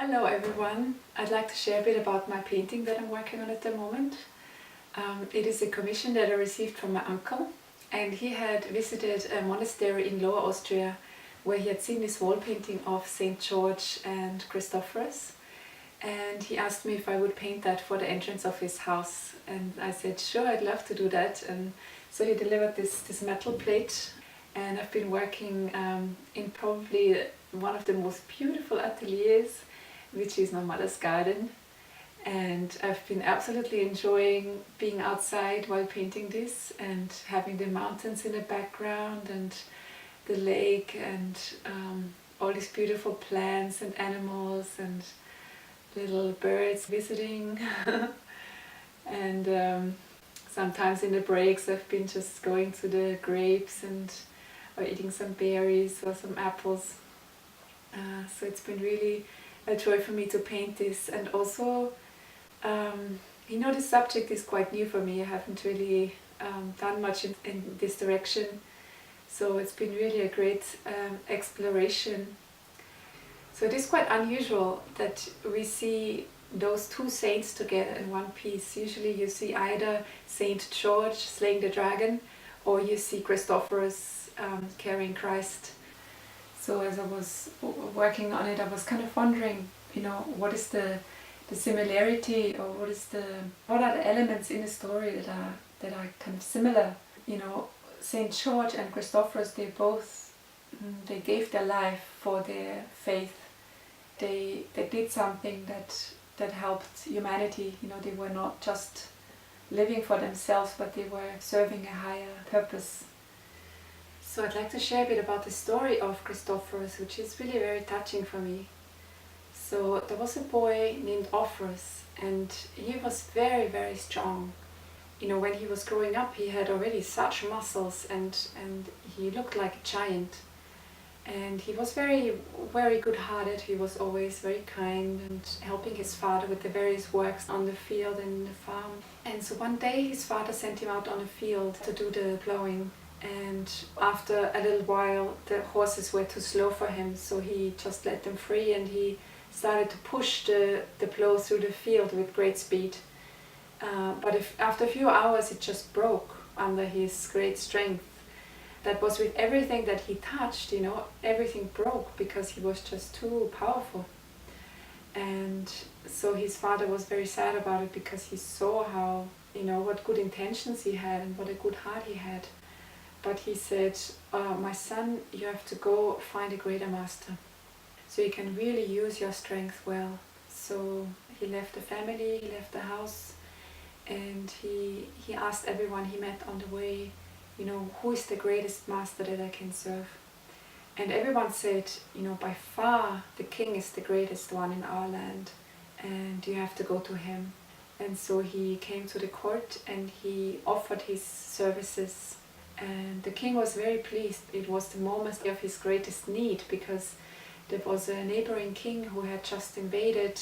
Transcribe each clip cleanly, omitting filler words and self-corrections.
Hello everyone, I'd like to share a bit about my painting that I'm working on at the moment. It is a commission that I received from my uncle, and he had visited a monastery in Lower Austria where he had seen this wall painting of St. George and Christophorus, and he asked me if I would paint that for the entrance of his house, and I said sure, I'd love to do that. And so he delivered this metal plate, and I've been working in probably one of the most beautiful ateliers, which is my mother's garden, and I've been absolutely enjoying being outside while painting this and having the mountains in the background and the lake and all these beautiful plants and animals and little birds visiting. And sometimes in the breaks I've been just going to the grapes or eating some berries or some apples. So it's been really a joy for me to paint this. And also, this subject is quite new for me. I haven't really done much in this direction, so it's been really a great exploration. So it is quite unusual that we see those two saints together in one piece. Usually you see either Saint George slaying the dragon, or you see Christophorus carrying Christ. So as I was working on it, I was kind of wondering, what is the similarity, or what are the elements in the story that are kind of similar. Saint George and Christophorus, they gave their life for their faith. They did something that helped humanity. They were not just living for themselves, but they were serving a higher purpose. So I'd like to share a bit about the story of Christophorus, which is really very touching for me. So there was a boy named Ophrus, and he was very, very strong. When he was growing up, he had already such muscles, and he looked like a giant. And he was very, very good-hearted. He was always very kind and helping his father with the various works on the field and the farm. And so one day his father sent him out on a field to do the plowing. And after a little while the horses were too slow for him, so he just let them free, and he started to push the plow through the field with great speed. But after a few hours it just broke under his great strength. That was with everything that he touched, everything broke because he was just too powerful. And so his father was very sad about it, because he saw how, what good intentions he had and what a good heart he had. But he said, my son, you have to go find a greater master, so you can really use your strength well. So he left the family, he left the house, and he asked everyone he met on the way, who is the greatest master that I can serve? And everyone said, by far the king is the greatest one in our land, and you have to go to him. And so he came to the court and he offered his services. And the king was very pleased. It was the moment of his greatest need, because there was a neighboring king who had just invaded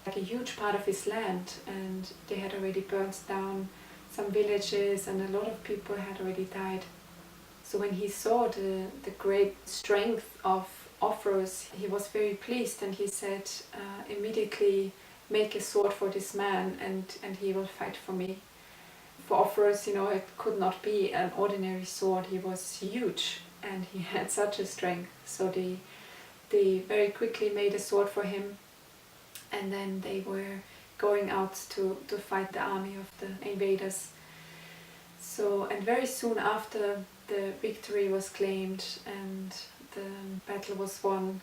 a huge part of his land, and they had already burnt down some villages, and a lot of people had already died. So when he saw the great strength of Ophrus, he was very pleased, and he said, immediately make a sword for this man, and he will fight for me. For Ophrus, it could not be an ordinary sword. He was huge and he had such a strength. So they very quickly made a sword for him, and then they were going out to fight the army of the invaders. So, and very soon after, the victory was claimed and the battle was won,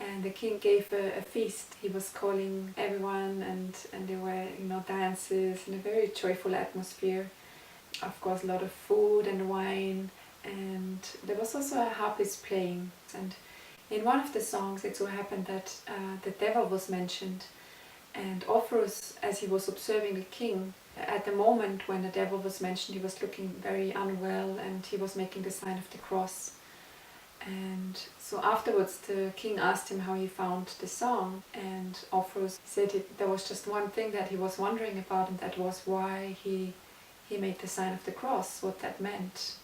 and the king gave a feast. He was calling everyone, and there were dances and a very joyful atmosphere. Of course, a lot of food and wine, and there was also a harpist playing. And in one of the songs it so happened that the devil was mentioned, and Ophrus, as he was observing the king, at the moment when the devil was mentioned, he was looking very unwell and he was making the sign of the cross. And so afterwards the king asked him how he found the song, and Ophrus said there was just one thing that he was wondering about, and that was why he made the sign of the cross, what that meant.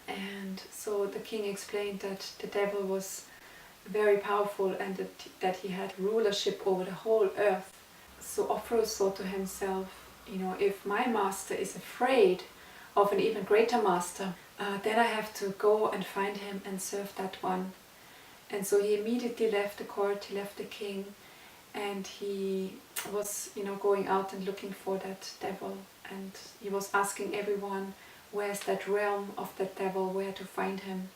And so the king explained that the devil was very powerful, and that he had rulership over the whole earth. So Ophrus thought to himself, if my master is afraid of an even greater master, then I have to go and find him and serve that one. And so he immediately left the court, he left the king, and he was, going out and looking for that devil. And he was asking everyone, where's that realm of that devil, where to find him.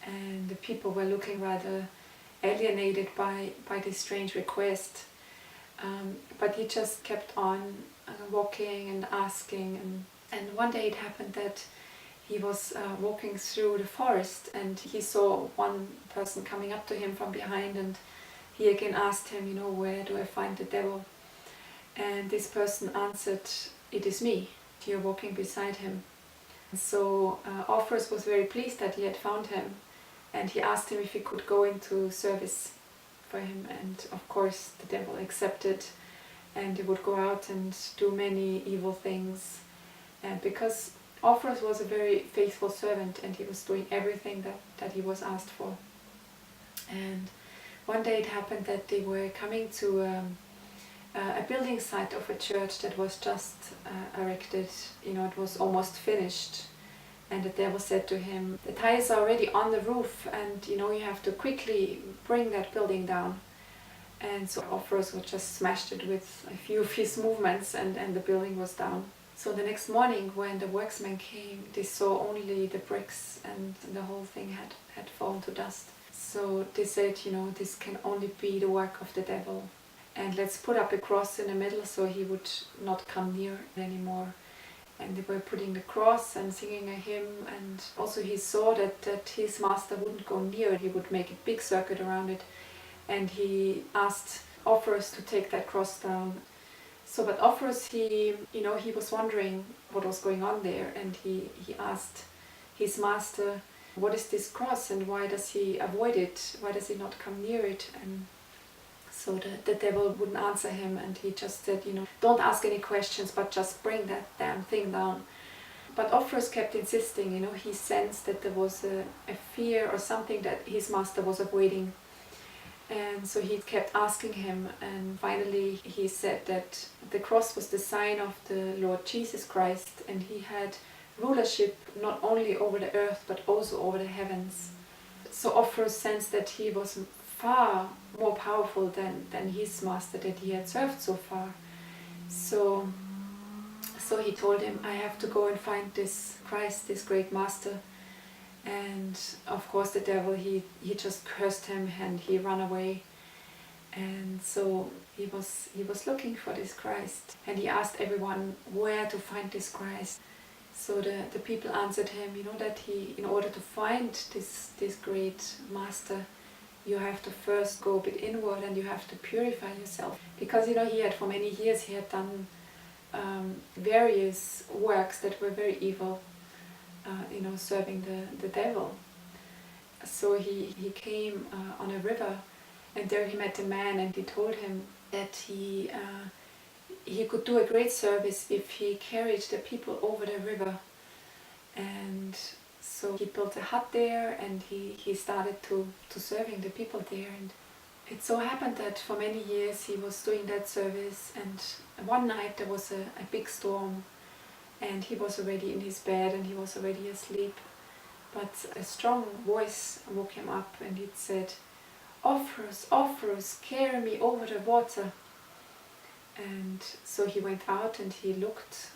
And the people were looking rather alienated by this strange request. But he just kept on walking and asking. And one day it happened that he was walking through the forest, and he saw one person coming up to him from behind, and he again asked him, where do I find the devil? And this person answered, it is me. You're walking beside him. So Ophrus was very pleased that he had found him, and he asked him if he could go into service for him. And of course the devil accepted, and he would go out and do many evil things. And because Ophrus was a very faithful servant, and he was doing everything that he was asked for. And one day it happened that they were coming to a building site of a church that was just erected. It was almost finished. And the devil said to him, the tiles are already on the roof, and you have to quickly bring that building down. And so Ophrus just smashed it with a few of his movements, and the building was down. So the next morning when the workmen came, they saw only the bricks, and the whole thing had fallen to dust. So they said, this can only be the work of the devil. And let's put up a cross in the middle so he would not come near anymore. And they were putting the cross and singing a hymn, and also he saw that his master wouldn't go near it. He would make a big circuit around it, and he asked Ophrus to take that cross down. So but Ophrus, he was wondering what was going on there, and he asked his master, what is this cross, and why does he avoid it? Why does he not come near it? And so the devil wouldn't answer him, and he just said, don't ask any questions, but just bring that damn thing down. But Ophrus kept insisting. He sensed that there was a fear or something that his master was avoiding. And so he kept asking him, and finally he said that the cross was the sign of the Lord Jesus Christ, and he had rulership not only over the earth but also over the heavens. So Ophrus sensed that he was far more powerful than his master that he had served so far. So he told him, I have to go and find this Christ, this great master. And of course the devil, he just cursed him, and he ran away. And so he was looking for this Christ, and he asked everyone where to find this Christ. So the people answered him, that in order to find this great master, you have to first go a bit inward, and you have to purify yourself. Because he had for many years, he had done various works that were very evil, serving the devil. So he came on a river, and there he met a man, and he told him that he could do a great service if he carried the people over the river. And so he built a hut there, and he started to serving the people there. And it so happened that for many years he was doing that service, and one night there was a big storm, and he was already in his bed, and he was already asleep. But a strong voice woke him up, and it said, Ophrus, Ophrus, carry me over the water. And so he went out, and he looked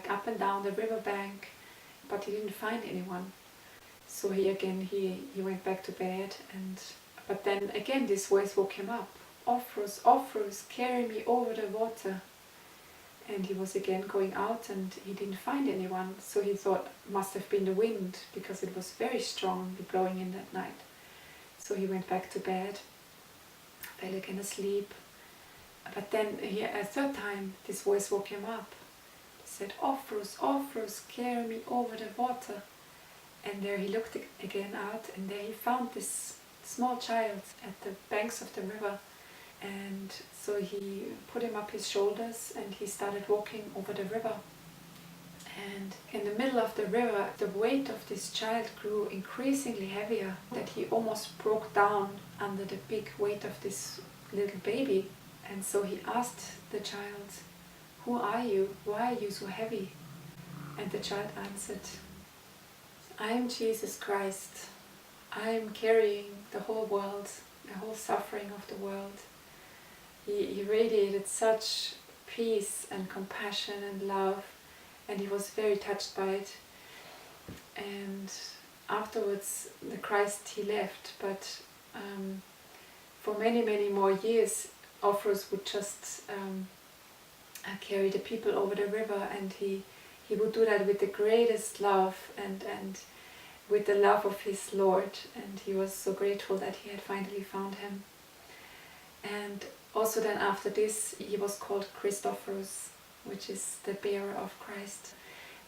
up and down the riverbank, but he didn't find anyone. So he went back to bed, but then again this voice woke him up. Ophrus, Ophrus, carry me over the water. And he was again going out, and he didn't find anyone. So he thought it must have been the wind, because it was very strong blowing in that night. So he went back to bed, fell again asleep. But then a third time this voice woke him up. It said, Ophrus, Ophrus, carry me over the water. And there he looked again out, and there he found this small child at the banks of the river. And so he put him up his shoulders, and he started walking over the river. And in the middle of the river, the weight of this child grew increasingly heavier, that he almost broke down under the big weight of this little baby. And so he asked the child, "Who are you? Why are you so heavy?" And the child answered, "I am Jesus Christ. I am carrying the whole world, the whole suffering of the world." He radiated such peace and compassion and love, and he was very touched by it. And afterwards, the Christ, he left, but for many, many more years, Ophrus would just carry the people over the river, and he would do that with the greatest love and with the love of his Lord, and he was so grateful that he had finally found him. And also then after this, he was called Christophorus, which is the bearer of Christ.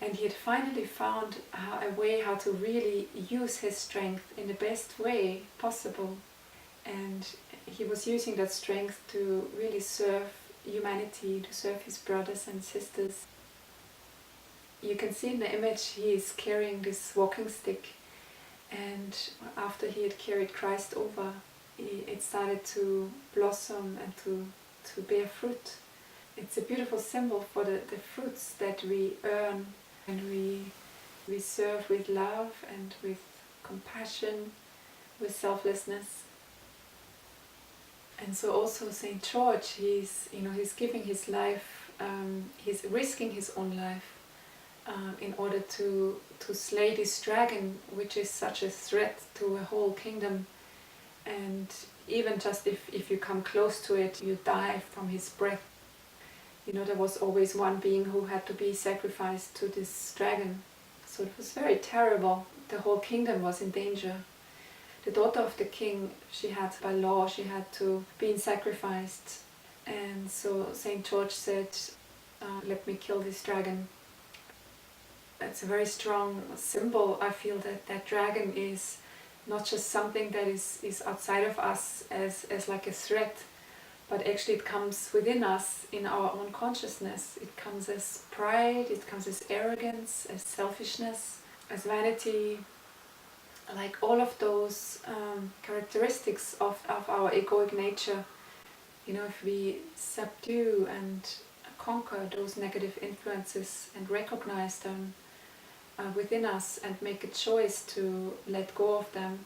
And he had finally found a way how to really use his strength in the best way possible. And he was using that strength to really serve humanity, to serve his brothers and sisters. You can see in the image he is carrying this walking stick, and after he had carried Christ over, it started to blossom and to bear fruit. It's a beautiful symbol for the fruits that we earn and we serve with love and with compassion, with selflessness. And so also Saint George, he's giving his life, he's risking his own life in order to slay this dragon, which is such a threat to a whole kingdom. And even just if you come close to it, you die from his breath. There was always one being who had to be sacrificed to this dragon. So it was very terrible. The whole kingdom was in danger. The daughter of the king, by law, she had to be sacrificed. And so Saint George said, "Let me kill this dragon." It's a very strong symbol. I feel that dragon is not just something that is outside of us as like a threat, but actually it comes within us in our own consciousness. It comes as pride, it comes as arrogance, as selfishness, as vanity, like all of those characteristics of our egoic nature. If we subdue and conquer those negative influences and recognize them within us and make a choice to let go of them,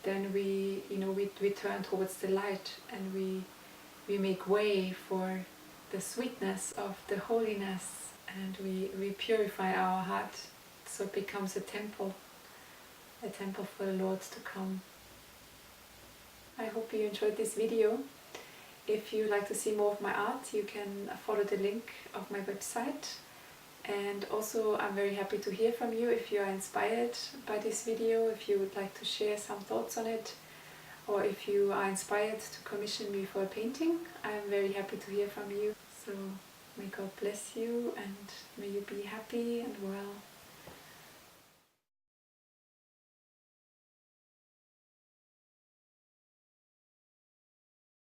then we turn towards the light, and we make way for the sweetness of the holiness, and we purify our heart, so it becomes a temple for the Lord to come. I hope you enjoyed this video. If you'd like to see more of my art, you can follow the link of my website. And also, I'm very happy to hear from you if you are inspired by this video, if you would like to share some thoughts on it, or if you are inspired to commission me for a painting. I'm very happy to hear from you. So may God bless you, and may you be happy and well.